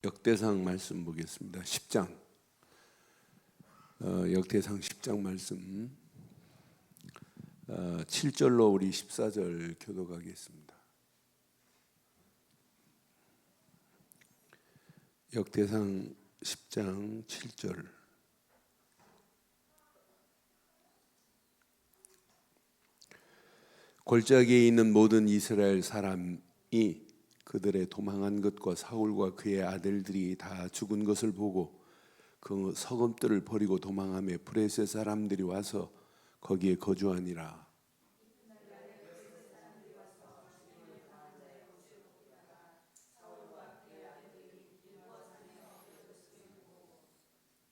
역대상 말씀 보겠습니다. 10장 역대상 10장 말씀 7절로 우리 14절 교독하겠습니다. 역대상 10장 7절. 골짜기에 있는 모든 이스라엘 사람이 그들의 도망한 것과 사울과 그의 아들들이 다 죽은 것을 보고 그 서금들을 버리고 도망하며 브레셋 사람들이 와서 거기에 거주하니라.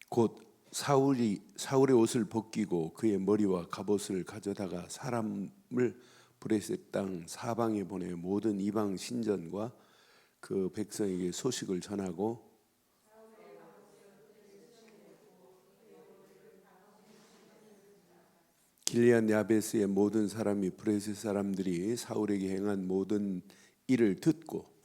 곧 사울의 옷을 벗기고 그의 머리와 갑옷을 가져다가 사람을 브레셋 땅 사방에 보내 모든 이방 신전과 그 백성에게 소식을 전하고 길리앗 야베스의 모든 사람이 브레셋 사람들이 사울에게 행한 모든 일을 듣고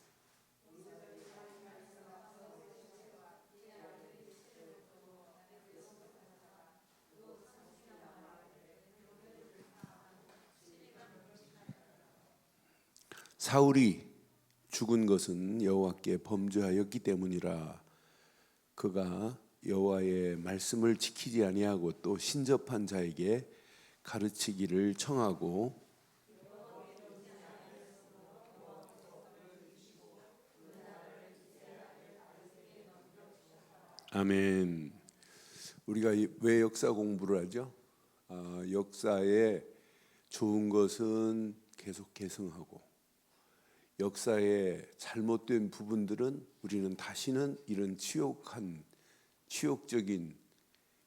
사울이 죽은 것은 여호와께 범죄하였기 때문이라. 그가 여호와의 말씀을 지키지 아니하고 또 신접한 자에게 가르치기를 청하고 아멘. 우리가 왜 역사 공부를 하죠? 역사에 좋은 것은 계속 계승하고 역사의 잘못된 부분들은 우리는 다시는 이런 치욕적인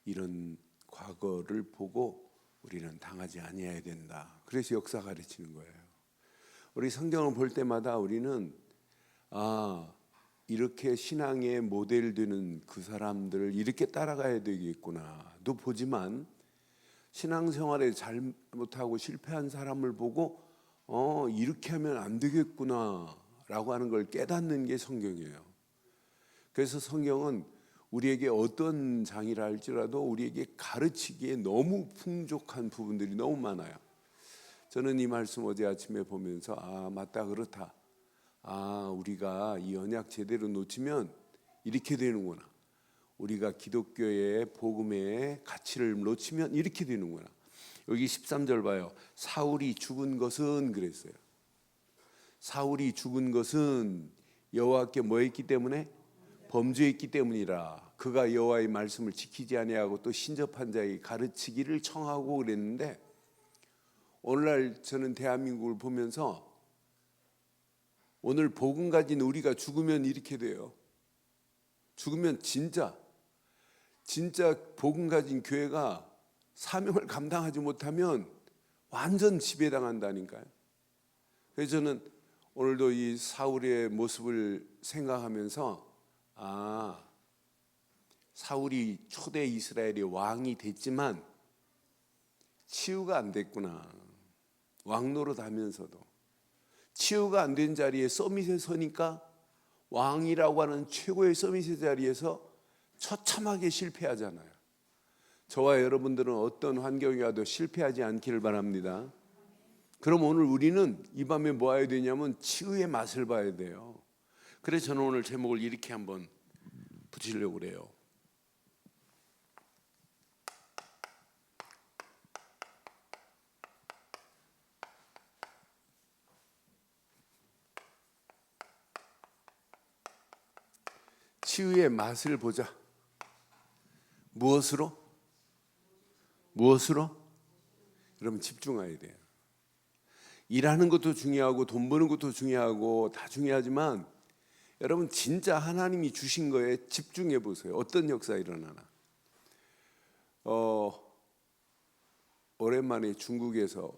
이런 과거를 보고 우리는 당하지 아니해야 된다. 그래서 역사 가르치는 거예요. 우리 성경을 볼 때마다 우리는 이렇게 신앙의 모델 되는 그 사람들을 이렇게 따라가야 되겠구나도 보지만 신앙생활에 잘못하고 실패한 사람을 보고 이렇게 하면 안 되겠구나라고 하는 걸 깨닫는 게 성경이에요. 그래서 성경은 우리에게 어떤 장이라 할지라도 우리에게 가르치기에 너무 풍족한 부분들이 너무 많아요. 저는 이 말씀 어제 아침에 보면서 맞다, 그렇다. 우리가 이 언약 제대로 놓치면 이렇게 되는구나. 우리가 기독교의 복음의 가치를 놓치면 이렇게 되는구나. 여기 13절 봐요. 사울이 죽은 것은 그랬어요. 사울이 죽은 것은 여호와께 뭐 했기 때문에? 범죄했기 때문이라. 그가 여호와의 말씀을 지키지 아니하고 또 신접한 자에게 가르치기를 청하고 그랬는데, 오늘날 저는 대한민국을 보면서 오늘 복음 가진 우리가 죽으면 이렇게 돼요. 죽으면 진짜 복음 가진 교회가 사명을 감당하지 못하면 완전 지배당한다니까요. 그래서 저는 오늘도 이 사울의 모습을 생각하면서 사울이 초대 이스라엘의 왕이 됐지만 치유가 안 됐구나. 왕 노릇하면서도 치유가 안 된 자리에 서밋에 서니까 왕이라고 하는 최고의 서밋의 자리에서 처참하게 실패하잖아요. 저와 여러분들은 어떤 환경이 와도 실패하지 않기를 바랍니다. 그럼 오늘 우리는 이 밤에 뭐 해야 되냐면 치유의 맛을 봐야 돼요. 그래서 저는 오늘 제목을 이렇게 한번 붙이려고 그래요. 치유의 맛을 보자. 무엇으로? 여러분 집중해야 돼요. 일하는 것도 중요하고 돈 버는 것도 중요하고 다 중요하지만 여러분 진짜 하나님이 주신 거에 집중해 보세요. 어떤 역사 일어나나. 오랜만에 중국에서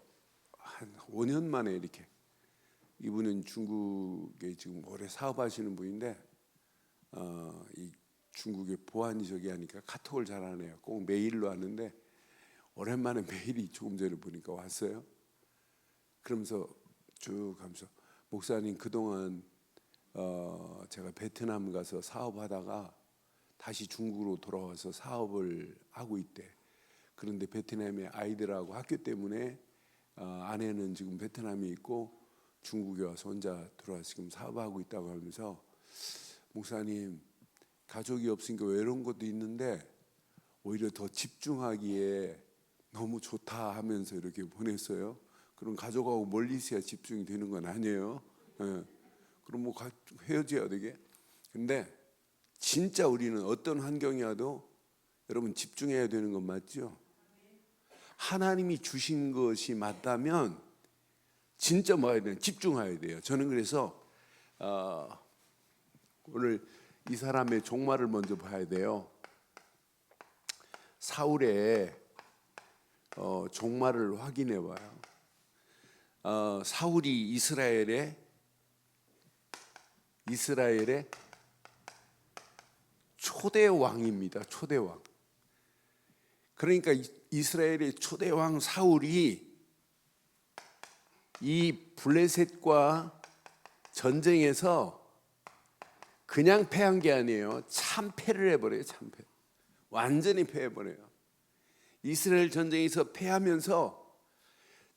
한 5년 만에 이렇게, 이분은 중국에 지금 오래 사업하시는 분인데 이 중국의 보안이 저기 하니까 카톡을 잘하네요. 꼭 메일로 하는데 오랜만에 메일이 조금 전에 보니까 왔어요. 그러면서 쭉 하면서 목사님 그동안 제가 베트남 가서 사업하다가 다시 중국으로 돌아와서 사업을 하고 있대. 그런데 베트남의 아이들하고 학교 때문에 아내는 지금 베트남에 있고 중국에 와서 혼자 들어와서 지금 사업하고 있다고 하면서, 목사님 가족이 없으니까 외로운 것도 있는데 오히려 더 집중하기에 너무 좋다 하면서 이렇게 보냈어요. 그럼 가족하고 멀리 있어야 집중이 되는 건 아니에요. 예. 그럼 뭐 헤어져야 되게. 근데 진짜 우리는 어떤 환경이 와도 여러분 집중해야 되는 건 맞죠? 하나님이 주신 것이 맞다면 진짜 뭐 해야 돼요? 집중해야 돼요. 저는 그래서 오늘 이 사람의 종말을 먼저 봐야 돼요. 사울의 종말을 확인해 봐요. 사울이 이스라엘의 초대 왕입니다. 초대 왕. 그러니까 이스라엘의 초대 왕 사울이 이 블레셋과 전쟁에서 그냥 패한 게 아니에요. 참패를 해버려요. 참패. 완전히 패해버려요. 이스라엘 전쟁에서 패하면서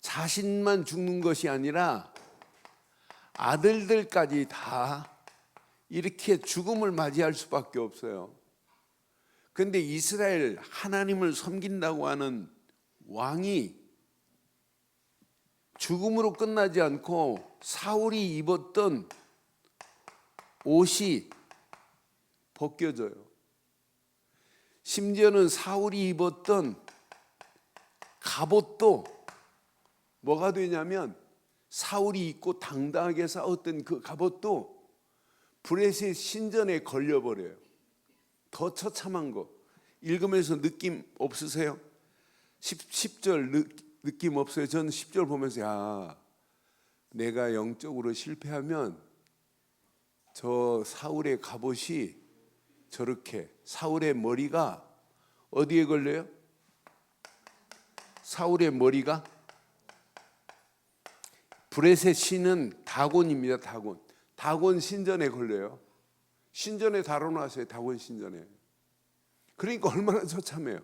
자신만 죽는 것이 아니라 아들들까지 다 이렇게 죽음을 맞이할 수밖에 없어요. 그런데 이스라엘 하나님을 섬긴다고 하는 왕이 죽음으로 끝나지 않고 사울이 입었던 옷이 벗겨져요. 심지어는 사울이 입었던 갑옷도 뭐가 되냐면, 사울이 입고 당당하게 싸웠던 그 갑옷도 블레셋 신전에 걸려버려요. 더 처참한 거 읽으면서 느낌 없으세요? 10절 느낌 없어요? 저는 10절 보면서 내가 영적으로 실패하면 저 사울의 갑옷이 저렇게, 사울의 머리가 어디에 걸려요? 사울의 머리가 브레셋 신은 다곤입니다. 다곤 신전에 걸려요. 신전에 달아놨어요. 다곤 신전에. 그러니까 얼마나 처참해요.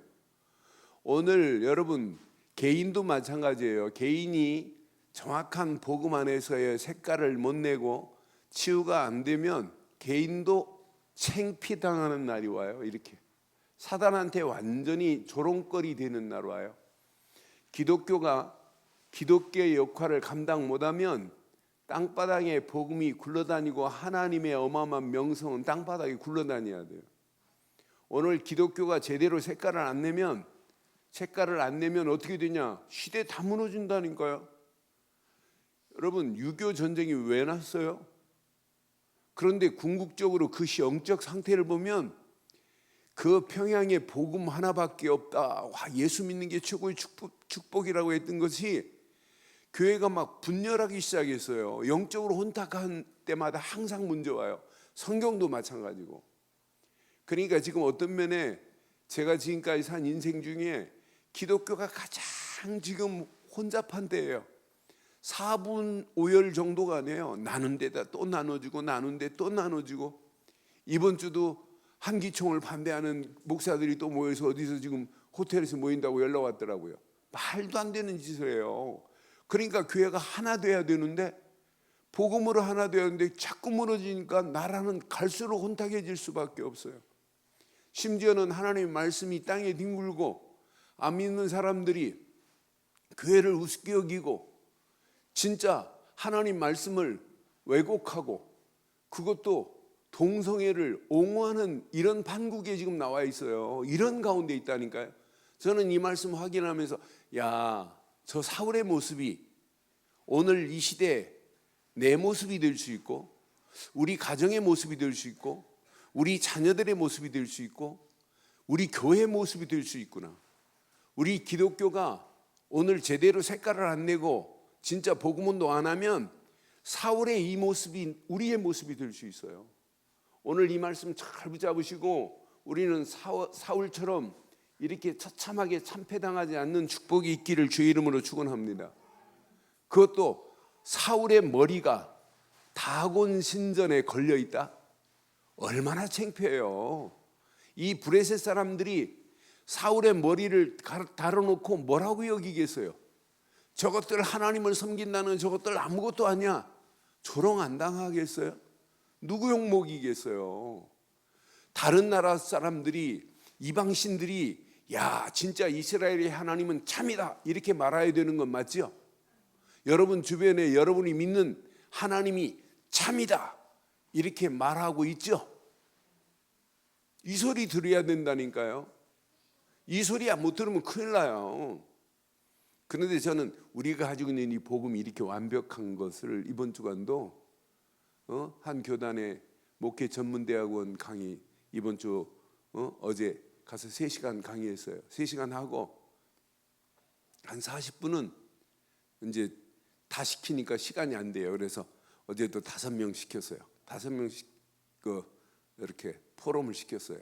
오늘 여러분 개인도 마찬가지예요. 개인이 정확한 복음 안에서의 색깔을 못 내고 치유가 안 되면 개인도 창피당하는 날이 와요. 이렇게 사단한테 완전히 조롱거리 되는 날 와요. 기독교가 기독교의 역할을 감당 못하면 땅바닥에 복음이 굴러다니고 하나님의 어마어마한 명성은 땅바닥에 굴러다녀야 돼요. 오늘 기독교가 제대로 색깔을 안 내면 어떻게 되냐? 시대 다 무너진다니까요. 여러분, 유교 전쟁이 왜 났어요? 그런데 궁극적으로 그 영적 상태를 보면 그 평양에 복음 하나밖에 없다. 예수 믿는 게 최고의 축복이라고 했던 것이 교회가 막 분열하기 시작했어요. 영적으로 혼탁한 때마다 항상 문제 와요. 성경도 마찬가지고. 그러니까 지금 어떤 면에 제가 지금까지 산 인생 중에 기독교가 가장 지금 혼잡한 때예요. 4분 5열 정도가 아니에요. 나눈 데다 또 나눠주고 나눈 데 또 나눠주고. 이번 주도 한기총을 반대하는 목사들이 또 모여서 어디서 지금 호텔에서 모인다고 연락 왔더라고요. 말도 안 되는 짓을 해요. 그러니까 교회가 하나 돼야 되는데, 복음으로 하나 돼야 되는데 자꾸 무너지니까 나라는 갈수록 혼탁해질 수밖에 없어요. 심지어는 하나님의 말씀이 땅에 뒹굴고 안 믿는 사람들이 교회를 우습게 여기고 진짜 하나님 말씀을 왜곡하고 그것도 동성애를 옹호하는 이런 판국에 지금 나와 있어요. 이런 가운데 있다니까요. 저는 이 말씀 확인하면서 저 사울의 모습이 오늘 이 시대에 내 모습이 될 수 있고, 우리 가정의 모습이 될 수 있고, 우리 자녀들의 모습이 될 수 있고, 우리 교회의 모습이 될 수 있구나. 우리 기독교가 오늘 제대로 색깔을 안 내고 진짜 복음운동 안 하면 사울의 이 모습이 우리의 모습이 될 수 있어요. 오늘 이 말씀 잘 붙잡으시고 우리는 사울처럼 이렇게 처참하게 참패당하지 않는 축복이 있기를 주의 이름으로 축원합니다. 그것도 사울의 머리가 다곤 신전에 걸려 있다. 얼마나 창피해요. 이 브레셋 사람들이 사울의 머리를 달아놓고 뭐라고 여기겠어요? 저것들 하나님을 섬긴다는 저것들 아무것도 아니야. 조롱 안 당하겠어요? 누구 욕 먹이겠어요? 다른 나라 사람들이, 이방 신들이 야 진짜 이스라엘의 하나님은 참이다 이렇게 말해야 되는 건 맞죠? 여러분 주변에 여러분이 믿는 하나님이 참이다 이렇게 말하고 있죠? 이 소리 들어야 된다니까요. 이 소리 못 들으면 큰일 나요. 그런데 저는 우리가 가지고 있는 이 복음이 이렇게 완벽한 것을 이번 주간도 한 교단의 목회 전문대학원 강의 이번 주 어제 가서 3시간 강의했어요. 3시간 하고 한 40분은 이제 다 시키니까 시간이 안 돼요. 그래서 어제도 5명 시켰어요. 5명씩 이렇게 포럼을 시켰어요.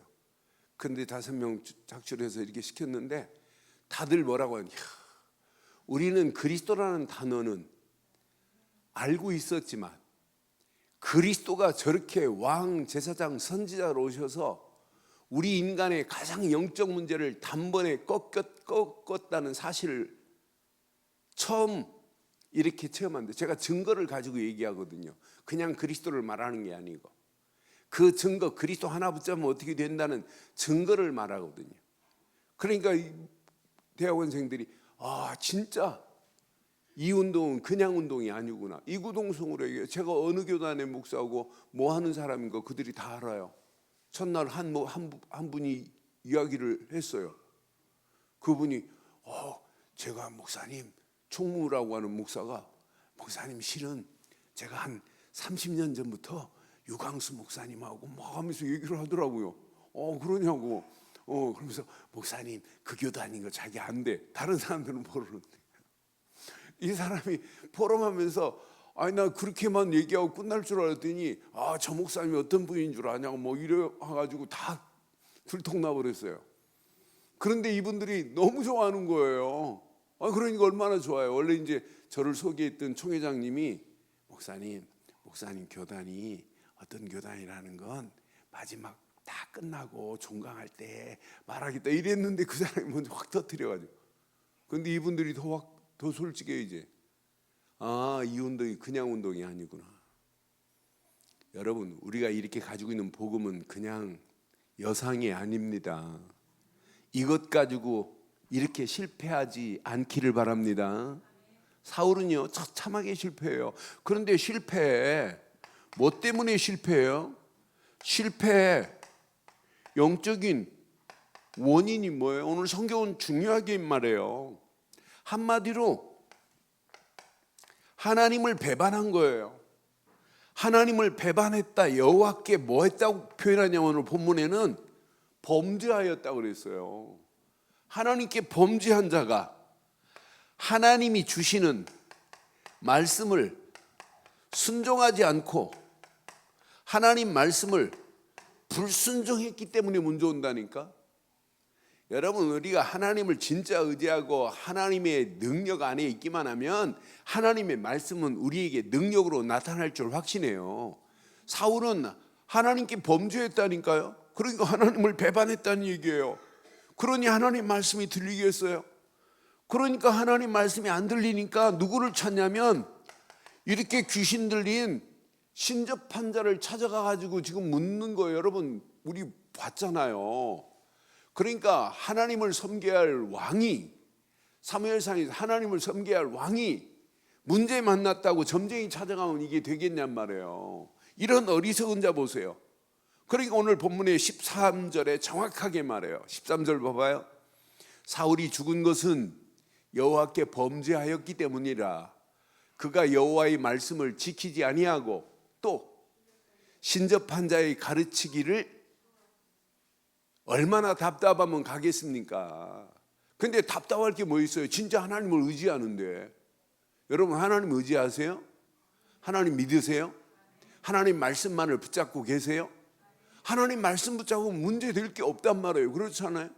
근데 5명 작출해서 이렇게 시켰는데 다들 뭐라고 하냐, 우리는 그리스도라는 단어는 알고 있었지만 그리스도가 저렇게 왕, 제사장, 선지자로 오셔서 우리 인간의 가장 영적 문제를 단번에 꺾었다는 사실을 처음 이렇게 체험한데, 제가 증거를 가지고 얘기하거든요. 그냥 그리스도를 말하는 게 아니고 그 증거, 그리스도 하나 붙잡으면 어떻게 된다는 증거를 말하거든요. 그러니까 대학원생들이 진짜 이 운동은 그냥 운동이 아니구나. 이구동성으로 얘기해요. 제가 어느 교단의 목사고 뭐 하는 사람인 거 그들이 다 알아요. 첫날 한 분이 이야기를 했어요. 그분이 제가 목사님, 총무라고 하는 목사가, 목사님 실은 제가 한 30년 전부터 유광수 목사님하고 막 하면서 얘기를 하더라고요. 그러냐고. 그러면서 목사님 그 교도 아닌 거 자기 안 돼. 다른 사람들은 모르는데. 이 사람이 포럼하면서 나 그렇게만 얘기하고 끝날 줄 알았더니 저 목사님이 어떤 분인 줄 아냐고 뭐 이래가지고 다 들통나버렸어요. 그런데 이분들이 너무 좋아하는 거예요. 그러니까 얼마나 좋아요. 원래 이제 저를 소개했던 총회장님이 목사님 교단이 어떤 교단이라는 건 마지막 다 끝나고 종강할 때 말하겠다 이랬는데 그 사람이 먼저 확 터뜨려가지고. 근데 이분들이 더 솔직해 이제. 이 운동이 그냥 운동이 아니구나. 여러분, 우리가 이렇게 가지고 있는 복음은 그냥 여상이 아닙니다. 이것 가지고 이렇게 실패하지 않기를 바랍니다. 사울은요 처참하게 실패해요. 그런데 실패해. 뭐 때문에 실패해요? 실패 영적인 원인이 뭐예요? 오늘 성경은 중요하게 말해요. 한마디로 하나님을 배반한 거예요. 하나님을 배반했다. 여호와께 뭐 했다고 표현하냐면 오늘 본문에는 범죄하였다고 그랬어요. 하나님께 범죄한 자가 하나님이 주시는 말씀을 순종하지 않고 하나님 말씀을 불순종했기 때문에 문제 온다니까. 여러분, 우리가 하나님을 진짜 의지하고 하나님의 능력 안에 있기만 하면 하나님의 말씀은 우리에게 능력으로 나타날 줄 확신해요. 사울은 하나님께 범죄했다니까요. 그러니까 하나님을 배반했다는 얘기예요. 그러니 하나님 말씀이 들리겠어요? 그러니까 하나님 말씀이 안 들리니까 누구를 찾냐면 이렇게 귀신 들린 신접한 자를 찾아가 가지고 지금 묻는 거예요. 여러분, 우리 봤잖아요. 그러니까 하나님을 섬겨야 할 왕이, 사무엘상에서 하나님을 섬겨야 할 왕이 문제 만났다고 점쟁이 찾아가면 이게 되겠냔 말이에요. 이런 어리석은 자 보세요. 그러니까 오늘 본문의 13절에 정확하게 말해요. 13절 봐봐요. 사울이 죽은 것은 여호와께 범죄하였기 때문이라. 그가 여호와의 말씀을 지키지 아니하고 또 신접한 자의 가르치기를, 얼마나 답답하면 가겠습니까? 근데 답답할 게 뭐 있어요? 진짜 하나님을 의지하는데. 여러분, 하나님 의지하세요? 하나님 믿으세요? 하나님 말씀만을 붙잡고 계세요? 하나님 말씀 붙잡으면 문제 될 게 없단 말이에요. 그렇잖아요?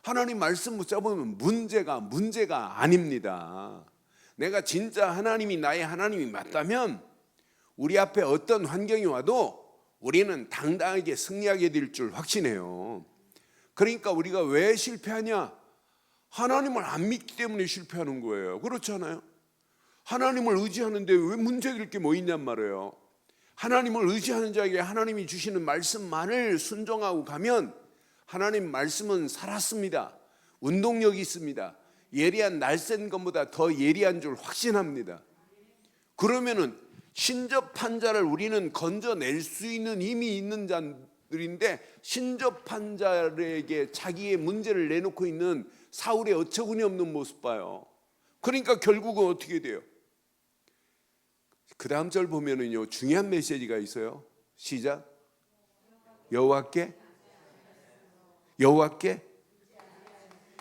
하나님 말씀 붙잡으면 문제가 아닙니다. 내가 진짜 하나님이 나의 하나님이 맞다면 우리 앞에 어떤 환경이 와도 우리는 당당하게 승리하게 될 줄 확신해요. 그러니까 우리가 왜 실패하냐? 하나님을 안 믿기 때문에 실패하는 거예요. 그렇잖아요. 하나님을 의지하는데 왜 문제될 게 뭐 있냔 말이에요. 하나님을 의지하는 자에게 하나님이 주시는 말씀만을 순종하고 가면 하나님 말씀은 살았습니다. 운동력이 있습니다. 예리한 날쌘 것보다 더 예리한 줄 확신합니다. 그러면은 신접한 자를 우리는 건져낼 수 있는 힘이 있는 자들인데, 신접한 자에게 자기의 문제를 내놓고 있는 사울의 어처구니 없는 모습 봐요. 그러니까 결국은 어떻게 돼요? 그 다음 절 보면은요, 중요한 메시지가 있어요. 시작. 여호와께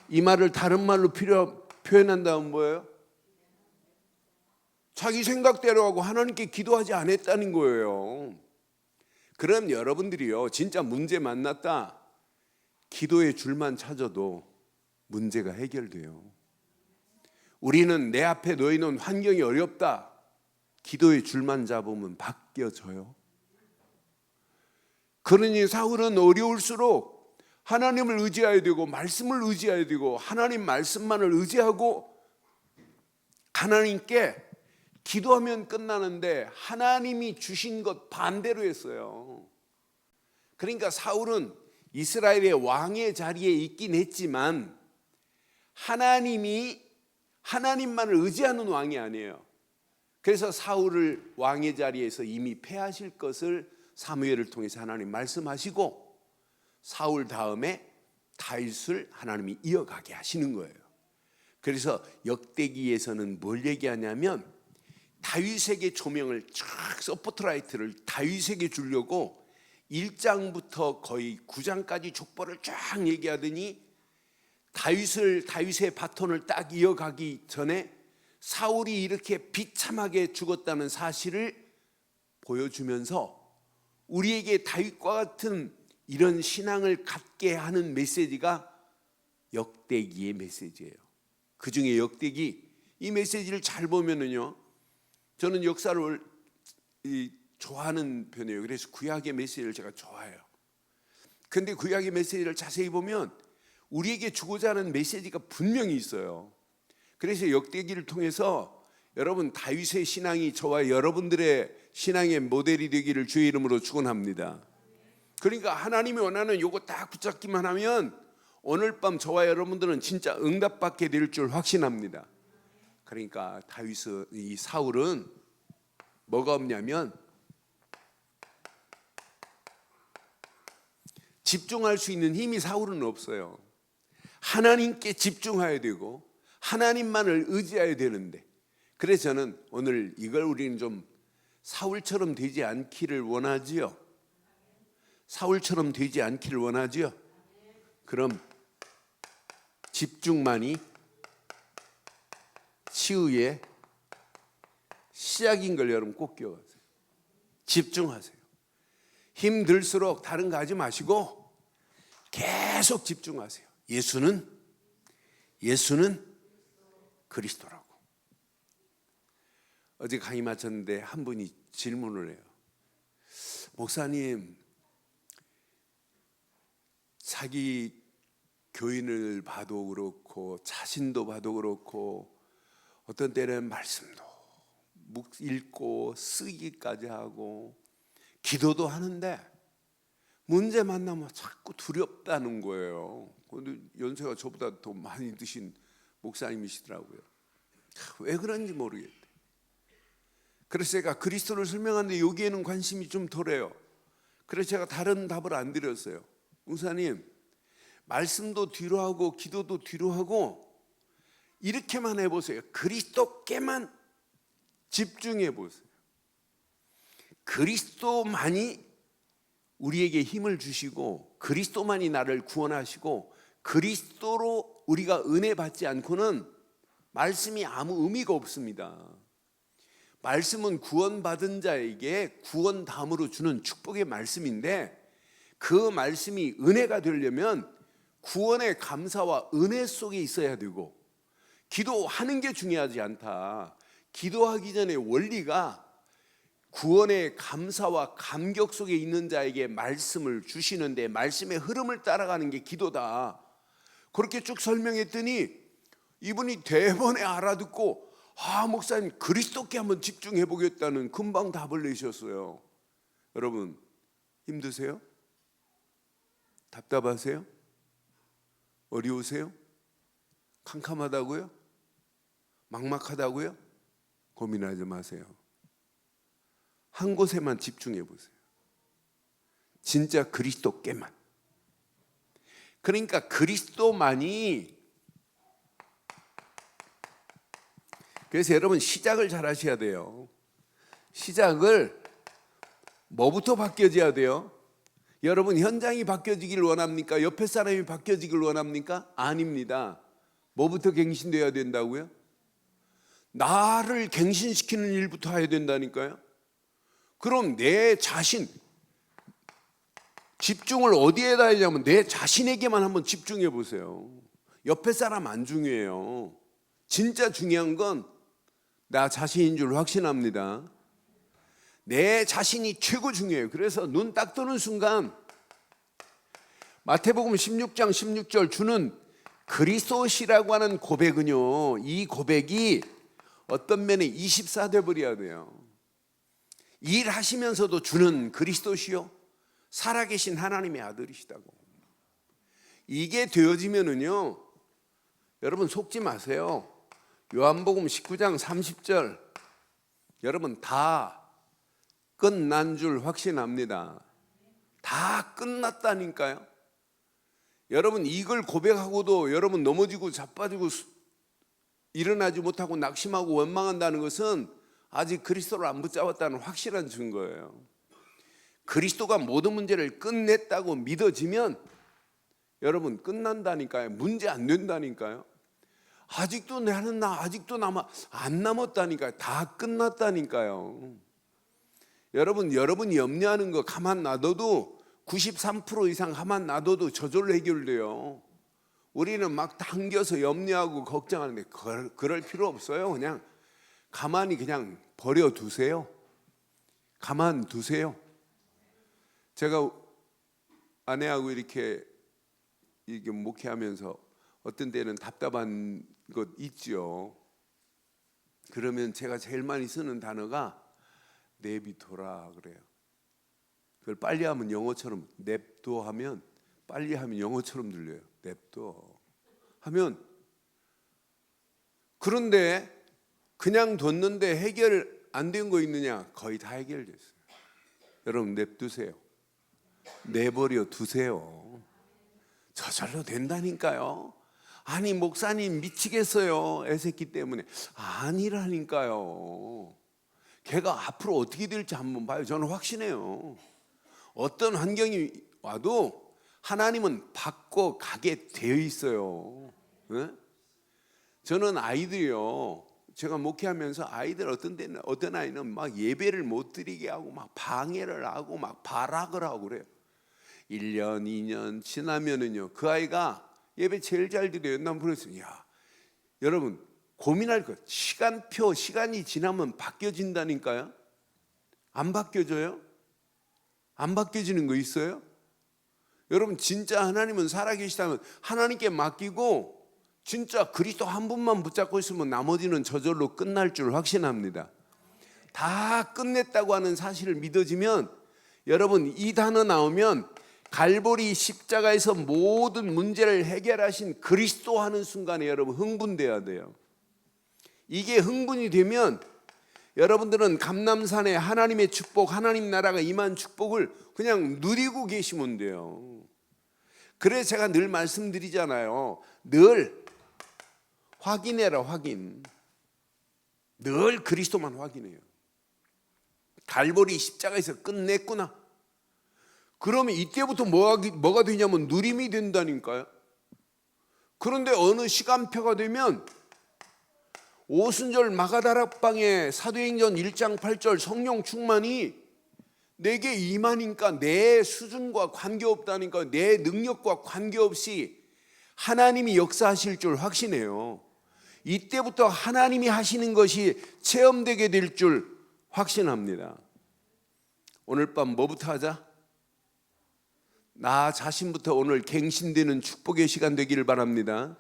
이 말을 다른 말로 표현한다면 뭐예요? 자기 생각대로 하고 하나님께 기도하지 않았다는 거예요. 그럼 여러분들이요, 진짜 문제 만났다, 기도의 줄만 찾아도 문제가 해결돼요. 우리는 내 앞에 놓여있는 환경이 어렵다, 기도의 줄만 잡으면 바뀌어져요. 그러니 사울은 어려울수록 하나님을 의지해야 되고 말씀을 의지해야 되고 하나님 말씀만을 의지하고 하나님께 기도하면 끝나는데 하나님이 주신 것 반대로 했어요. 그러니까 사울은 이스라엘의 왕의 자리에 있긴 했지만 하나님만을 의지하는 왕이 아니에요. 그래서 사울을 왕의 자리에서 이미 패하실 것을 사무엘을 통해서 하나님 말씀하시고 사울 다음에 다윗을 하나님이 이어가게 하시는 거예요. 그래서 역대기에서는 뭘 얘기하냐면 다윗에게 조명을 쫙, 서포트라이트를 다윗에게 주려고 1장부터 거의 9장까지 족보를 쫙 얘기하더니 다윗의 바톤을 딱 이어가기 전에 사울이 이렇게 비참하게 죽었다는 사실을 보여주면서 우리에게 다윗과 같은 이런 신앙을 갖게 하는 메시지가 역대기의 메시지예요. 그 중에 역대기, 이 메시지를 잘 보면은요, 저는 역사를 좋아하는 편이에요. 그래서 구약의 메시지를 제가 좋아해요. 근데 구약의 메시지를 자세히 보면 우리에게 주고자 하는 메시지가 분명히 있어요. 그래서 역대기를 통해서 여러분, 다윗의 신앙이 저와 여러분들의 신앙의 모델이 되기를 주의 이름으로 축원합니다. 그러니까 하나님이 원하는 요거 딱 붙잡기만 하면 오늘 밤 저와 여러분들은 진짜 응답받게 될 줄 확신합니다. 그러니까 이 사울은 뭐가 없냐면 집중할 수 있는 힘이 사울은 없어요. 하나님께 집중해야 되고 하나님만을 의지해야 되는데, 그래서 저는 오늘 이걸 우리는 좀 사울처럼 되지 않기를 원하지요. 사울처럼 되지 않기를 원하지요. 그럼 집중만이 치유의 시작인 걸 여러분 꼭 기억하세요. 집중하세요. 힘들수록 다른 거 하지 마시고 계속 집중하세요. 예수는 그리스도라고. 어제 강의 마쳤는데 한 분이 질문을 해요. 목사님, 자기 교인을 봐도 그렇고 자신도 봐도 그렇고 어떤 때는 말씀도 읽고 쓰기까지 하고 기도도 하는데 문제 만나면 자꾸 두렵다는 거예요. 근데 연세가 저보다 더 많이 드신 목사님이시더라고요. 왜 그런지 모르겠대. 그래서 제가 그리스도를 설명하는데 여기에는 관심이 좀 덜해요. 그래서 제가 다른 답을 안 드렸어요. 목사님, 말씀도 뒤로 하고 기도도 뒤로 하고 이렇게만 해보세요. 그리스도께만 집중해 보세요. 그리스도만이 우리에게 힘을 주시고 그리스도만이 나를 구원하시고 그리스도로 우리가 은혜 받지 않고는 말씀이 아무 의미가 없습니다. 말씀은 구원받은 자에게 구원담으로 주는 축복의 말씀인데, 그 말씀이 은혜가 되려면 구원의 감사와 은혜 속에 있어야 되고, 기도하는 게 중요하지 않다. 기도하기 전에 원리가 구원의 감사와 감격 속에 있는 자에게 말씀을 주시는데 말씀의 흐름을 따라가는 게 기도다. 그렇게 쭉 설명했더니 이분이 대번에 알아듣고 목사님 그리스도께 한번 집중해 보겠다는 금방 답을 내셨어요. 여러분 힘드세요? 답답하세요? 어려우세요? 캄캄하다고요? 막막하다고요? 고민하지 마세요. 한 곳에만 집중해 보세요. 진짜 그리스도께만. 그러니까 그리스도만이. 그래서 여러분 시작을 잘 하셔야 돼요. 시작을 뭐부터 바뀌어져야 돼요? 여러분 현장이 바뀌어지길 원합니까? 옆에 사람이 바뀌어지길 원합니까? 아닙니다. 뭐부터 갱신되어야 된다고요? 나를 갱신시키는 일부터 해야 된다니까요. 그럼 내 자신, 집중을 어디에다 하냐면 내 자신에게만 한번 집중해 보세요. 옆에 사람 안 중요해요. 진짜 중요한 건 나 자신인 줄 확신합니다. 내 자신이 최고 중요해요. 그래서 눈 딱 뜨는 순간 마태복음 16장 16절 주는 그리스도시라고 하는 고백은요, 이 고백이 어떤 면에 24돼 버려야 돼요. 일하시면서도 주는 그리스도시요 살아계신 하나님의 아들이시다고. 이게 되어지면은요, 여러분 속지 마세요. 요한복음 19장 30절 여러분 다 끝난 줄 확신합니다. 다 끝났다니까요. 여러분 이걸 고백하고도 여러분 넘어지고 자빠지고 일어나지 못하고 낙심하고 원망한다는 것은 아직 그리스도를 안 붙잡았다는 확실한 증거예요. 그리스도가 모든 문제를 끝냈다고 믿어지면 여러분 끝난다니까요. 문제 안 된다니까요. 아직도 나는 아직도 안 남았다니까요. 다 끝났다니까요. 여러분이 염려하는 거 가만 놔둬도 93% 이상 가만 놔둬도 저절로 해결돼요. 우리는 막 당겨서 염려하고 걱정하는데 그럴 필요 없어요. 그냥 가만히 그냥 버려두세요. 가만 두세요. 제가 아내하고 이렇게 목회하면서 어떤 때는 답답한 것 있죠. 그러면 제가 제일 많이 쓰는 단어가 내비둬라 그래요. 그걸 빨리 하면 영어처럼 냅둬 하면 빨리 하면 영어처럼 들려요. 냅둬 하면. 그런데 그냥 뒀는데 해결 안 된 거 있느냐? 거의 다 해결됐어요. 여러분 냅두세요. 내버려 두세요. 저절로 된다니까요. 아니 목사님 미치겠어요. 애새끼 때문에. 아니라니까요. 걔가 앞으로 어떻게 될지 한번 봐요. 저는 확신해요. 어떤 환경이 와도 하나님은 바꿔가게 되어 있어요. 네? 저는 아이들이요, 제가 목회하면서 아이들 어떤 아이는 막 예배를 못 드리게 하고 막 방해를 하고 막 발악을 하고 그래요. 1년 2년 지나면은요 그 아이가 예배 제일 잘 드려요. 난 그랬어요. 야, 여러분 고민할 것, 시간이 지나면 바뀌어진다니까요. 안 바뀌어져요? 안 바뀌어지는 거 있어요? 여러분 진짜 하나님은 살아계시다면 하나님께 맡기고 진짜 그리스도 한 분만 붙잡고 있으면 나머지는 저절로 끝날 줄 확신합니다. 다 끝냈다고 하는 사실을 믿어지면 여러분 이 단어 나오면 갈보리 십자가에서 모든 문제를 해결하신 그리스도 하는 순간에 여러분 흥분돼야 돼요. 이게 흥분이 되면 여러분들은 감람산에 하나님의 축복, 하나님 나라가 임한 축복을 그냥 누리고 계시면 돼요. 그래서 제가 늘 말씀드리잖아요. 늘 확인해라, 확인. 늘 그리스도만 확인해요. 갈보리 십자가에서 끝냈구나. 그러면 이때부터 뭐가 되냐면 누림이 된다니까요. 그런데 어느 시간표가 되면 오순절 마가다락방에 사도행전 1장 8절 성령 충만이 내게 임하니까 내 수준과 관계없다니까, 내 능력과 관계없이 하나님이 역사하실 줄 확신해요. 이때부터 하나님이 하시는 것이 체험되게 될 줄 확신합니다. 오늘 밤 뭐부터 하자? 나 자신부터 오늘 갱신되는 축복의 시간 되기를 바랍니다.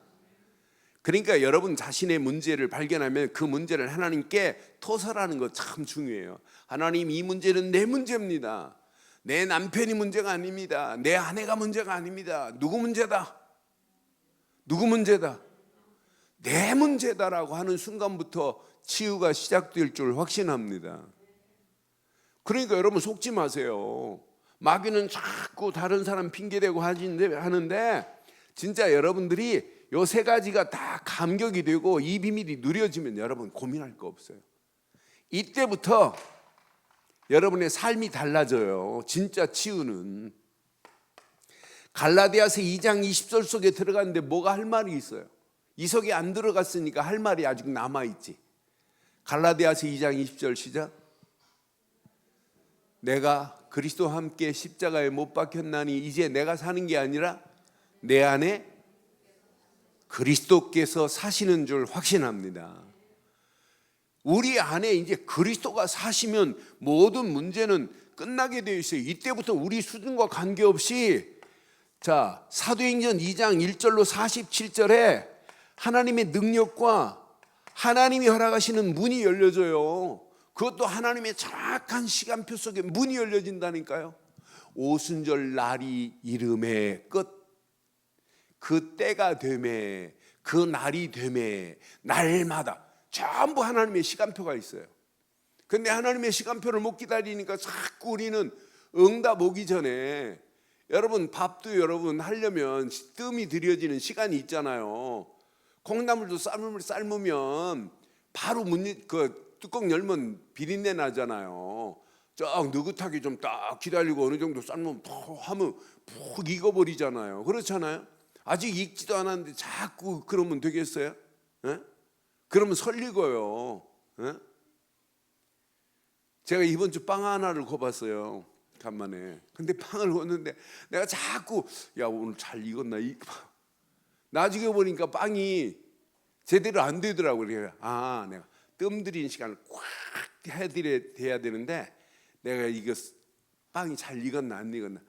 그러니까 여러분 자신의 문제를 발견하면 그 문제를 하나님께 토설하는 거 참 중요해요. 하나님, 이 문제는 내 문제입니다. 내 남편이 문제가 아닙니다. 내 아내가 문제가 아닙니다. 누구 문제다? 누구 문제다? 내 문제다라고 하는 순간부터 치유가 시작될 줄 확신합니다. 그러니까 여러분 속지 마세요. 마귀는 자꾸 다른 사람 핑계대고 하는데 진짜 여러분들이 요 세 가지가 다 감격이 되고 이 비밀이 누려지면 여러분 고민할 거 없어요. 이때부터 여러분의 삶이 달라져요. 진짜 치유는. 갈라디아서 2장 20절 속에 들어갔는데 뭐가 할 말이 있어요. 이 속에 안 들어갔으니까 할 말이 아직 남아있지. 갈라디아서 2장 20절 시작. 내가 그리스도와 함께 십자가에 못 박혔나니 이제 내가 사는 게 아니라 내 안에 그리스도께서 사시는 줄 확신합니다. 우리 안에 이제 그리스도가 사시면 모든 문제는 끝나게 되어 있어요. 이때부터 우리 수준과 관계없이 자, 사도행전 2장 1절로 47절에 하나님의 능력과 하나님이 허락하시는 문이 열려져요. 그것도 하나님의 정확한 시간표 속에 문이 열려진다니까요. 오순절 날이 이름의 끝. 그 때가 되매, 그 날이 되매, 날마다 전부 하나님의 시간표가 있어요. 근데 하나님의 시간표를 못 기다리니까 자꾸 우리는 응답 오기 전에 여러분 밥도 여러분 하려면 뜸이 들여지는 시간이 있잖아요. 콩나물도 삶으면 바로 그 뚜껑 열면 비린내 나잖아요. 쫙 느긋하게 좀 딱 기다리고 어느 정도 삶으면 더 하면 푹 익어버리잖아요. 그렇잖아요. 아직 익지도 않았는데 자꾸 그러면 되겠어요? 에? 그러면 설익어요. 에? 제가 이번 주 빵 하나를 구워봤어요. 간만에. 근데 빵을 구웠는데 내가 자꾸 야 오늘 잘 익었나? 나중에 보니까 빵이 제대로 안 되더라고요. 그래서 내가 뜸 들인 시간을 꽉 해야 되는데 내가 이거 빵이 잘 익었나 안 익었나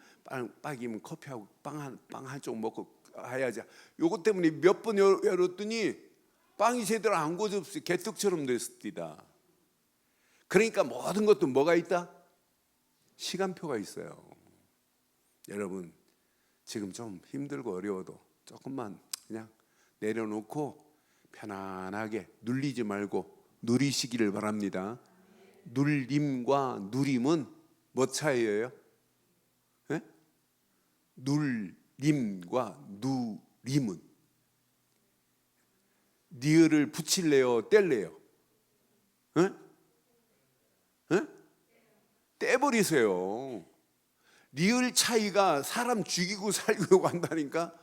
빵이면 커피하고 빵 한 쪽 먹고 해야지. 요것 때문에 몇 번 열었더니 빵이 제대로 안 구워졌어요. 개떡처럼 됐습니다. 그러니까 모든 것도 뭐가 있다? 시간표가 있어요. 여러분 지금 좀 힘들고 어려워도 조금만 그냥 내려놓고 편안하게 눌리지 말고 누리시기를 바랍니다. 눌림과 누림은 뭐 차이예요? 네? 눌림과 누림은 니을을 붙일래요? 뗄래요? 네? 네? 떼버리세요. 니을 차이가 사람 죽이고 살고 한다니까.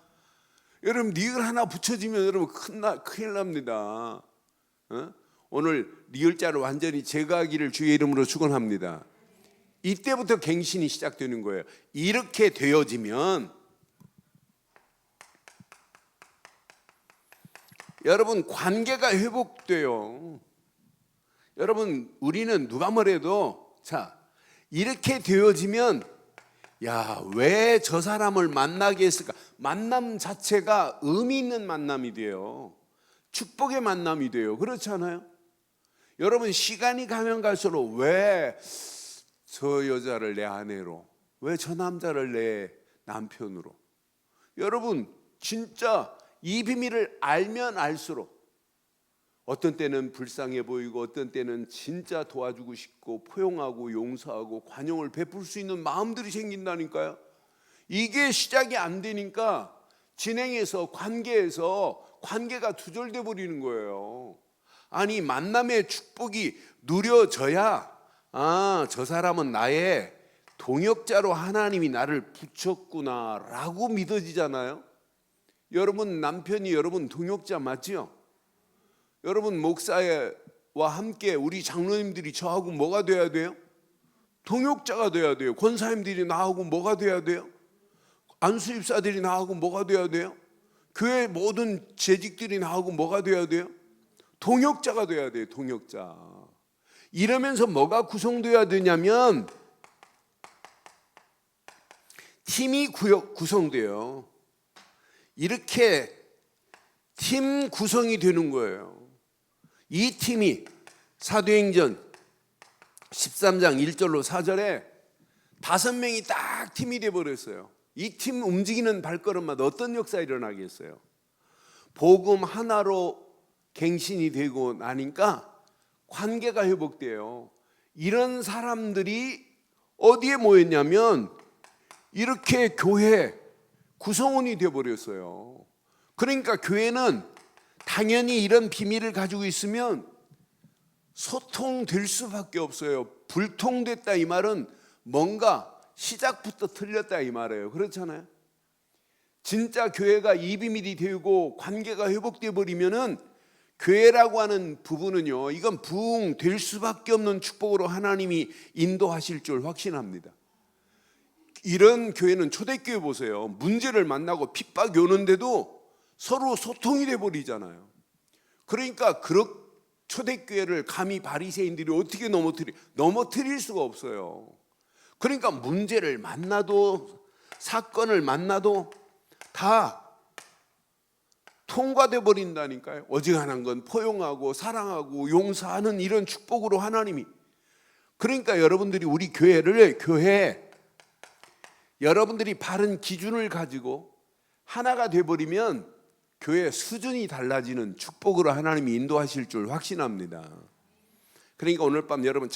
여러분 니을 하나 붙여지면 여러분 큰일 납니다. 오늘 니을자를 완전히 제거하기를 주의 이름으로 축원합니다. 이때부터 갱신이 시작되는 거예요. 이렇게 되어지면 여러분 관계가 회복돼요. 여러분 우리는 누가 뭐래도 자 이렇게 되어지면 야, 왜 저 사람을 만나게 했을까? 만남 자체가 의미 있는 만남이 돼요. 축복의 만남이 돼요. 그렇지 않아요? 여러분 시간이 가면 갈수록 왜 저 여자를 내 아내로, 왜 저 남자를 내 남편으로, 여러분 진짜 이 비밀을 알면 알수록 어떤 때는 불쌍해 보이고 어떤 때는 진짜 도와주고 싶고 포용하고 용서하고 관용을 베풀 수 있는 마음들이 생긴다니까요. 이게 시작이 안 되니까 진행해서 관계가 두절돼 버리는 거예요. 아니 만남의 축복이 누려져야 저 사람은 나의 동역자로 하나님이 나를 붙였구나라고 믿어지잖아요. 여러분 남편이 여러분 동역자 맞지요? 여러분 목사와 함께 우리 장로님들이 저하고 뭐가 돼야 돼요? 동역자가 돼야 돼요. 권사님들이 나하고 뭐가 돼야 돼요? 안수집사들이 나하고 뭐가 돼야 돼요? 교회 모든 재직들이 나하고 뭐가 돼야 돼요? 동역자가 돼야 돼요. 동역자. 이러면서 뭐가 구성돼야 되냐면 팀이 구성돼요. 이렇게 팀 구성이 되는 거예요. 이 팀이 사도행전 13장 1절로 4절에 5명이 딱 팀이 돼버렸어요. 이 팀 움직이는 발걸음마다 어떤 역사가 일어나겠어요? 복음 하나로 갱신이 되고 나니까 관계가 회복돼요. 이런 사람들이 어디에 모였냐면 이렇게 교회 구성원이 되어버렸어요. 그러니까 교회는 당연히 이런 비밀을 가지고 있으면 소통될 수밖에 없어요. 불통됐다 이 말은 뭔가 시작부터 틀렸다 이 말이에요. 그렇잖아요. 진짜 교회가 이 비밀이 되고 관계가 회복돼 버리면은 교회라고 하는 부분은요, 이건 부흥될 수밖에 없는 축복으로 하나님이 인도하실 줄 확신합니다. 이런 교회는 초대교회 보세요. 문제를 만나고 핍박이 오는데도 서로 소통이 돼 버리잖아요. 그러니까 초대교회를 감히 바리새인들이 어떻게 넘어뜨릴 수가 없어요. 그러니까 문제를 만나도 사건을 만나도 다 통과돼 버린다니까요. 어지간한 건 포용하고 사랑하고 용서하는 이런 축복으로 하나님이. 그러니까 여러분들이 우리 교회 여러분들이 바른 기준을 가지고 하나가 돼 버리면 교회 수준이 달라지는 축복으로 하나님이 인도하실 줄 확신합니다. 그러니까 오늘 밤 여러분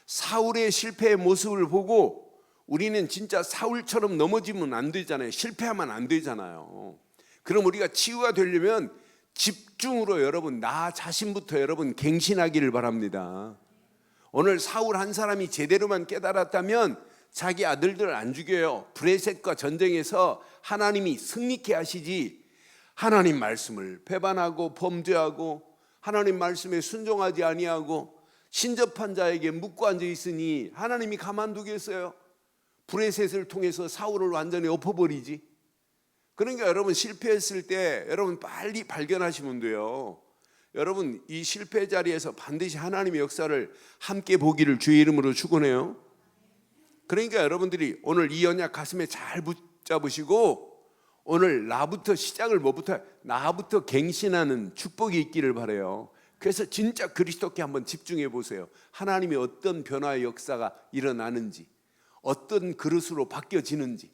사울의 실패의 모습을 보고 우리는 진짜 사울처럼 넘어지면 안 되잖아요. 실패하면 안 되잖아요. 그럼 우리가 치유가 되려면 집중으로 여러분 나 자신부터 여러분 갱신하기를 바랍니다. 오늘 사울 한 사람이 제대로만 깨달았다면 자기 아들들을 안 죽여요. 브레셋과 전쟁에서 하나님이 승리케 하시지, 하나님 말씀을 배반하고 범죄하고 하나님 말씀에 순종하지 아니하고 신접한 자에게 묻고 앉아 있으니 하나님이 가만두겠어요? 브레셋을 통해서 사울을 완전히 엎어버리지. 그러니까 여러분 실패했을 때 여러분 빨리 발견하시면 돼요. 여러분 이 실패 자리에서 반드시 하나님의 역사를 함께 보기를 주의 이름으로 축원해요. 그러니까 여러분들이 오늘 이 언약 가슴에 잘 붙잡으시고 오늘 나부터 갱신하는 축복이 있기를 바라요. 그래서 진짜 그리스도께 한번 집중해 보세요. 하나님이 어떤 변화의 역사가 일어나는지, 어떤 그릇으로 바뀌어지는지,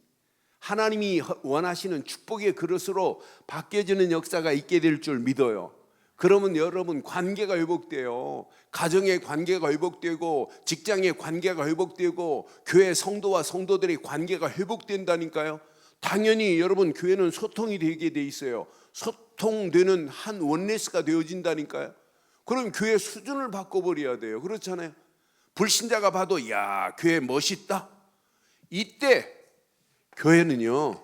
하나님이 원하시는 축복의 그릇으로 바뀌어지는 역사가 있게 될 줄 믿어요. 그러면 여러분 관계가 회복돼요. 가정의 관계가 회복되고 직장의 관계가 회복되고 교회 성도와 성도들의 관계가 회복된다니까요. 당연히 여러분 교회는 소통이 되게 돼 있어요. 소통되는 한 원네스가 되어진다니까요. 그럼 교회 수준을 바꿔버려야 돼요. 그렇잖아요. 불신자가 봐도 야 교회 멋있다. 이때 교회는요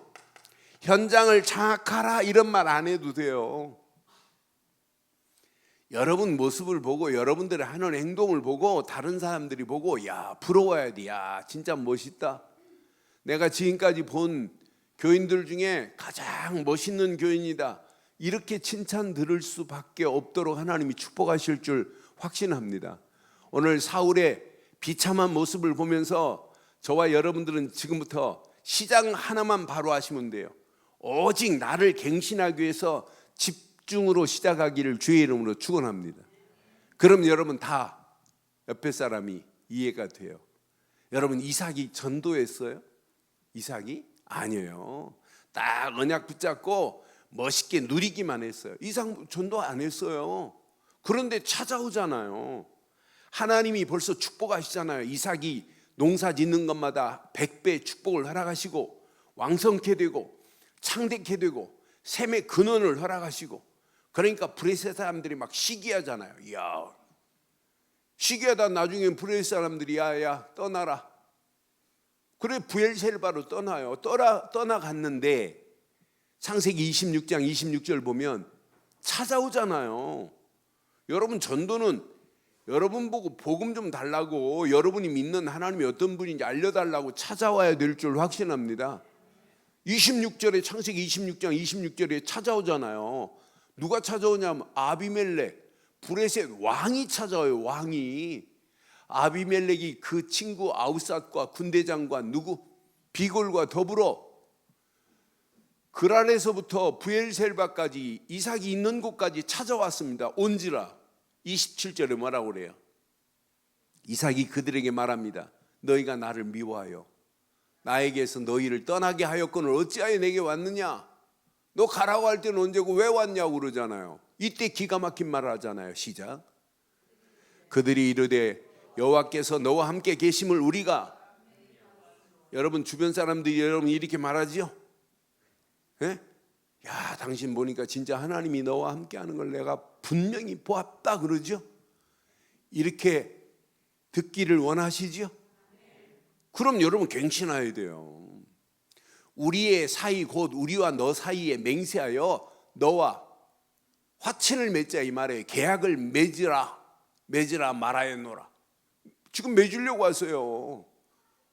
현장을 장악하라 이런 말 안 해도 돼요. 여러분 모습을 보고 여러분들의 하는 행동을 보고 다른 사람들이 보고 야 부러워야 돼. 야 진짜 멋있다. 내가 지금까지 본 교인들 중에 가장 멋있는 교인이다. 이렇게 칭찬 들을 수밖에 없도록 하나님이 축복하실 줄 확신합니다. 오늘 사울의 비참한 모습을 보면서 저와 여러분들은 지금부터 시작 하나만 바로 하시면 돼요. 오직 나를 갱신하기 위해서 집중으로 시작하기를 주의 이름으로 축원합니다. 그럼 여러분 다 옆에 사람이 이해가 돼요. 여러분 이삭이 전도했어요? 이삭이? 아니에요. 딱 언약 붙잡고 멋있게 누리기만 했어요. 이삭 전도 안 했어요. 그런데 찾아오잖아요. 하나님이 벌써 축복하시잖아요. 이삭이 농사 짓는 것마다 100배 축복을 허락하시고 왕성케 되고 창대케 되고 샘의 근원을 허락하시고. 그러니까 브레셋 사람들이 막 시기하잖아요. 이야, 시기하다 나중에 브레셋 사람들이 야야 떠나라. 그래 브엘셀바로 떠나요. 떠나갔는데 창세기 26장 26절 보면 찾아오잖아요. 여러분 전도는 여러분 보고 복음 좀 달라고, 여러분이 믿는 하나님이 어떤 분인지 알려달라고 찾아와야 될 줄 확신합니다. 26절에 창세기 26장 26절에 찾아오잖아요. 누가 찾아오냐면 아비멜렉, 브레셋 왕이 찾아와요. 왕이. 아비멜렉이 그 친구 아우삿과 군대장관 누구? 비골과 더불어 그랄에서부터 브엘셀바까지 이삭이 있는 곳까지 찾아왔습니다. 온지라. 27절에 뭐라고 그래요? 이삭이 그들에게 말합니다. 너희가 나를 미워하여 나에게서 너희를 떠나게 하였거늘 어찌하여 내게 왔느냐? 너 가라고 할 때는 언제고 왜 왔냐고 그러잖아요. 이때 기가 막힌 말을 하잖아요. 시작. 그들이 이르되 여호와께서 너와 함께 계심을 우리가. 여러분 주변 사람들이 여러분 이렇게 말하지요? 예? 야, 당신 보니까 진짜 하나님이 너와 함께하는 걸 내가 분명히 보았다 그러죠? 이렇게 듣기를 원하시지요? 그럼 여러분 갱신해야 돼요. 우리의 사이 곧 우리와 너 사이에 맹세하여 너와 화친을 맺자 이 말이에요. 계약을 맺으라 말하였노라. 지금 맺으려고 하세요.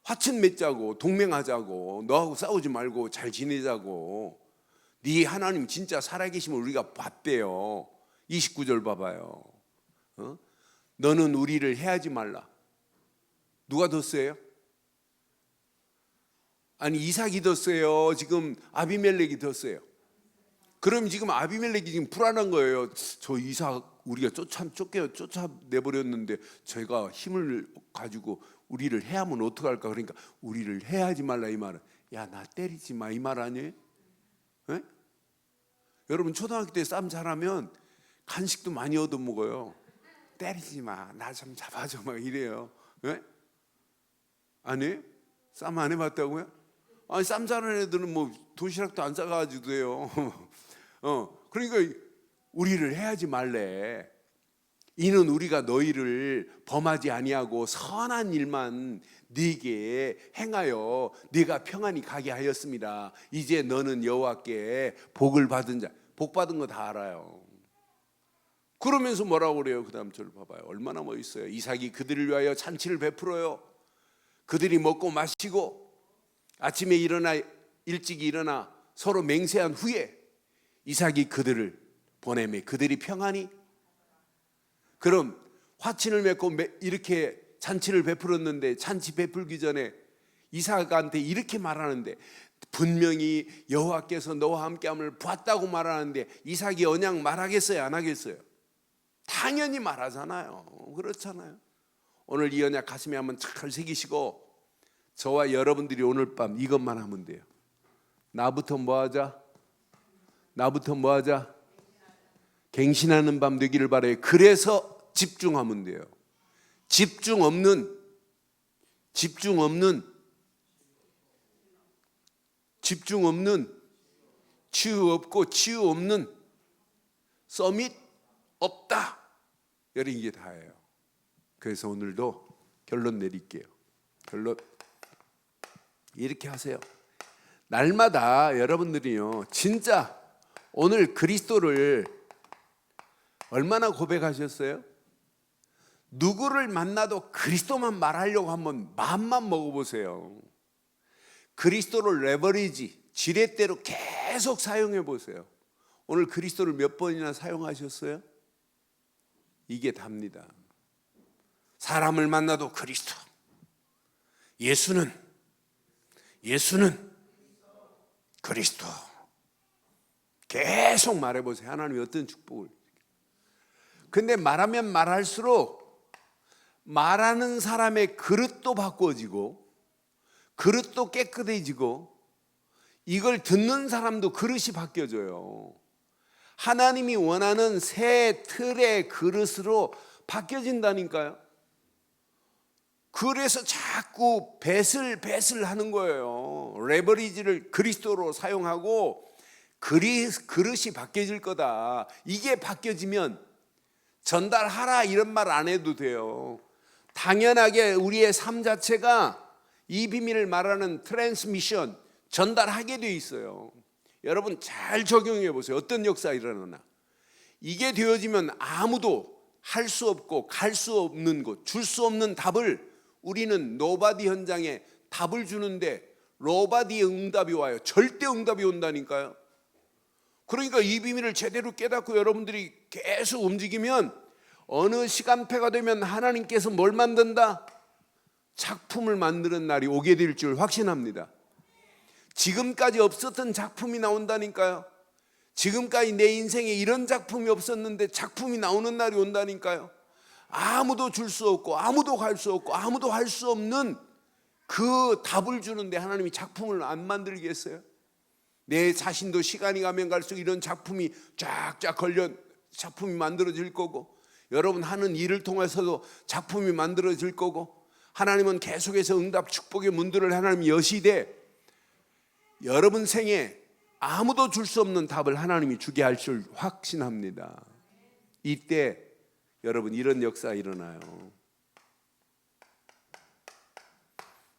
화친 맺자고, 동맹하자고, 너하고 싸우지 말고 잘 지내자고. 네 하나님 진짜 살아계심을 우리가 봤대요. 29절 봐봐요. 너는 우리를 해하지 말라. 누가 더 세요? 아니 이삭이 더 세요? 지금 아비멜렉이 더 세요? 그럼 지금 아비멜렉이 지금 불안한 거예요. 저 이삭 우리가 쫓아내버렸는데 제가 힘을 가지고 우리를 해하면 어떡할까? 그러니까 우리를 해하지 말라 이 말은, 야, 나 때리지 마 이 말 아니에요? 에? 여러분 초등학교 때 싸움 잘하면 간식도 많이 얻어먹어요. 때리지 마, 나 좀 잡아줘 막 이래요. 에? 아니? 싸움 안 해봤다고요? 아니 싸움 잘하는 애들은 뭐 도시락도 안 싸가지고 돼요. 그러니까 우리를 해하지 말래. 이는 우리가 너희를 범하지 아니하고 선한 일만 네게 행하여 네가 평안히 가게 하였습니다. 이제 너는 여호와께 복을 받은 자. 복 받은 거 다 알아요. 그러면서 뭐라고 그래요? 그 다음 절 봐봐요. 얼마나 멋있어요. 이삭이 그들을 위하여 잔치를 베풀어요. 그들이 먹고 마시고 아침에 일찍 일어나 서로 맹세한 후에 이삭이 그들을 보내매 그들이 평안히. 그럼 화친을 맺고 이렇게 잔치를 베풀었는데 잔치 베풀기 전에 이삭한테 이렇게 말하는데, 분명히 여호와께서 너와 함께함을 봤다고 말하는데 이삭이 언양 말하겠어요? 안 하겠어요? 당연히 말하잖아요. 그렇잖아요. 오늘 이 언약 가슴에 한번 잘 새기시고 저와 여러분들이 오늘 밤 이것만 하면 돼요. 나부터 뭐 하자? 나부터 뭐 하자? 갱신하는 밤 되기를 바라요. 그래서 집중하면 돼요. 집중 없는 치유 없고 치유 없는 서밋 없다. 여러분 이게 다예요. 그래서 오늘도 결론 내릴게요. 결론 이렇게 하세요. 날마다 여러분들이요 진짜 오늘 그리스도를 얼마나 고백하셨어요? 누구를 만나도 그리스도만 말하려고 한번 마음만 먹어보세요. 그리스도를 레버리지 지렛대로 계속 사용해 보세요. 오늘 그리스도를 몇 번이나 사용하셨어요? 이게 답니다. 사람을 만나도 그리스도, 예수는 그리스도 계속 말해보세요. 하나님이 어떤 축복을. 근데 말하면 말할수록 말하는 사람의 그릇도 바꿔지고 그릇도 깨끗해지고 이걸 듣는 사람도 그릇이 바뀌어져요. 하나님이 원하는 새 틀의 그릇으로 바뀌어진다니까요. 그래서 자꾸 뱃을 하는 거예요. 레버리지를 그리스도로 사용하고 그릇이 바뀌어질 거다. 이게 바뀌어지면 전달하라 이런 말 안 해도 돼요. 당연하게 우리의 삶 자체가 이 비밀을 말하는 트랜스미션, 전달하게 돼 있어요. 여러분 잘 적용해 보세요. 어떤 역사 일어나나. 이게 되어지면 아무도 할 수 없고 갈 수 없는 곳, 줄 수 없는 답을 우리는 노바디 현장에 답을 주는데 로바디의 응답이 와요. 절대 응답이 온다니까요. 그러니까 이 비밀을 제대로 깨닫고 여러분들이 계속 움직이면 어느 시간표가 되면 하나님께서 뭘 만든다? 작품을 만드는 날이 오게 될 줄 확신합니다. 지금까지 없었던 작품이 나온다니까요. 지금까지 내 인생에 이런 작품이 없었는데 작품이 나오는 날이 온다니까요. 아무도 줄 수 없고 아무도 갈 수 없고 아무도 할 수 없는 그 답을 주는데 하나님이 작품을 안 만들겠어요? 내 자신도 시간이 가면 갈수록 이런 작품이 쫙쫙 걸려 작품이 만들어질 거고, 여러분 하는 일을 통해서도 작품이 만들어질 거고, 하나님은 계속해서 응답 축복의 문들을 하나님이 여시되 여러분 생에 아무도 줄 수 없는 답을 하나님이 주게 할 줄 확신합니다. 이때 여러분 이런 역사가 일어나요.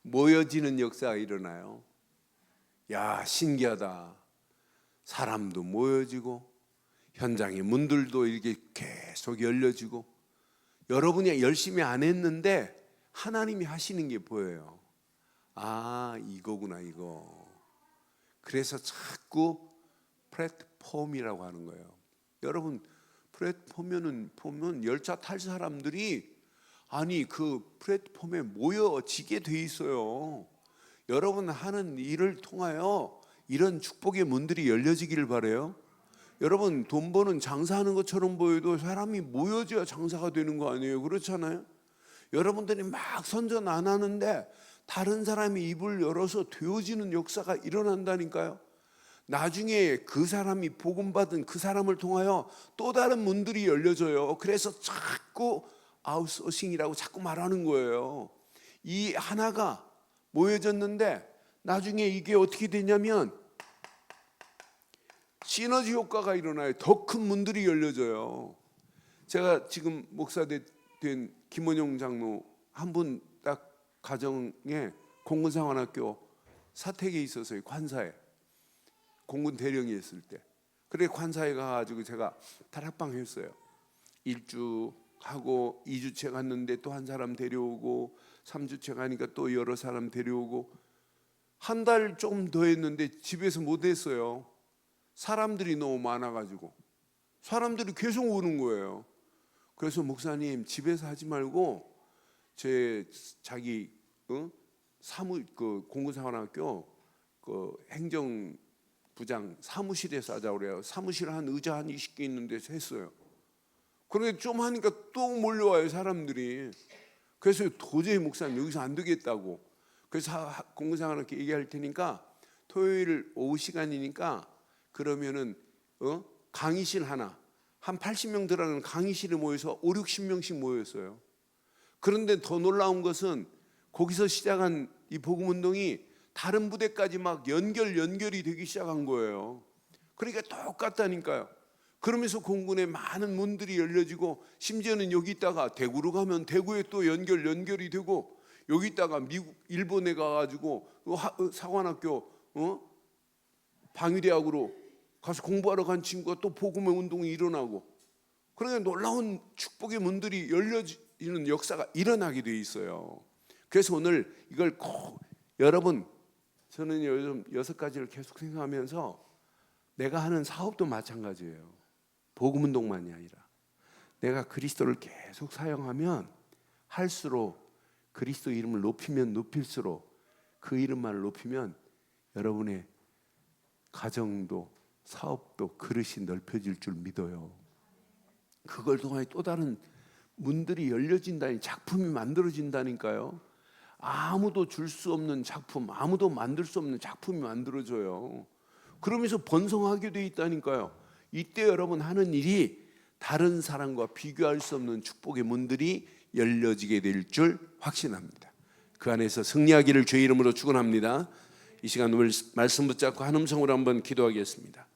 모여지는 역사가 일어나요. 야, 신기하다. 사람도 모여지고 현장의 문들도 이렇게 계속 열려지고, 여러분이 열심히 안 했는데 하나님이 하시는 게 보여요. 아, 이거구나 이거. 그래서 자꾸 플랫폼이라고 하는 거예요. 여러분 플랫폼에는 보면 열차 탈 사람들이 아니 그 플랫폼에 모여지게 돼 있어요. 여러분 하는 일을 통하여 이런 축복의 문들이 열려지기를 바라요. 여러분 돈 버는 장사하는 것처럼 보여도 사람이 모여져야 장사가 되는 거 아니에요? 그렇잖아요. 여러분들이 막 선전 안 하는데 다른 사람이 입을 열어서 되어지는 역사가 일어난다니까요. 나중에 그 사람이 복음받은 그 사람을 통하여 또 다른 문들이 열려져요. 그래서 자꾸 아웃소싱이라고 자꾸 말하는 거예요. 이 하나가 모여졌는데 나중에 이게 어떻게 되냐면 시너지 효과가 일어나요. 더 큰 문들이 열려져요. 제가 지금 목사 된 김원용 장로 한 분 딱 가정에 공군상환학교 사택에 있어서요. 관사에 공군 대령이 있을 때, 그래 관사에 가가지고 제가 다락방 했어요. 1주 하고 2주째 갔는데 또 한 사람 데려오고 3주째 가니까 또 여러 사람 데려오고 한 달 좀 더 했는데 집에서 못 했어요. 사람들이 너무 많아가지고 사람들이 계속 오는 거예요. 그래서 목사님 집에서 하지 말고 자기 그 공군사관학교 그 행정부장 사무실에서 하자고 그래요. 사무실 한 의자 한 20개 있는 데서 했어요. 그런데 좀 하니까 또 몰려와요 사람들이. 그래서 도저히 목사님 여기서 안 되겠다고, 그래서 공군사관학교 얘기할 테니까 토요일 오후 시간이니까 그러면은 강의실 하나 한 80명 들어가는 강의실에 모여서 5, 60명씩 모였어요. 그런데 더 놀라운 것은 거기서 시작한 이 복음운동이 다른 부대까지 막 연결이 되기 시작한 거예요. 그러니까 똑같다니까요. 그러면서 공군에 많은 문들이 열려지고, 심지어는 여기 있다가 대구로 가면 대구에 또 연결이 되고, 여기 있다가 미국 일본에 가가지고 사관학교 방위대학으로 가서 공부하러 간 친구가 또 복음의 운동이 일어나고, 그러니까 놀라운 축복의 문들이 열려지는 역사가 일어나게 돼 있어요. 그래서 오늘 이걸 꼭 여러분, 저는 요즘 6가지를 계속 생각하면서 내가 하는 사업도 마찬가지예요. 복음 운동만이 아니라 내가 그리스도를 계속 사용하면 할수록, 그리스도 이름을 높이면 높일수록, 그 이름만 높이면 여러분의 가정도 사업도 그릇이 넓혀질 줄 믿어요. 그걸 통해 또 다른 문들이 열려진다니, 작품이 만들어진다니까요. 아무도 줄 수 없는 작품, 아무도 만들 수 없는 작품이 만들어져요. 그러면서 번성하게 돼 있다니까요. 이때 여러분 하는 일이 다른 사람과 비교할 수 없는 축복의 문들이 열려지게 될 줄 확신합니다. 그 안에서 승리하기를 주의 이름으로 축원합니다. 이 시간 오늘 말씀 붙잡고 한 음성으로 한번 기도하겠습니다.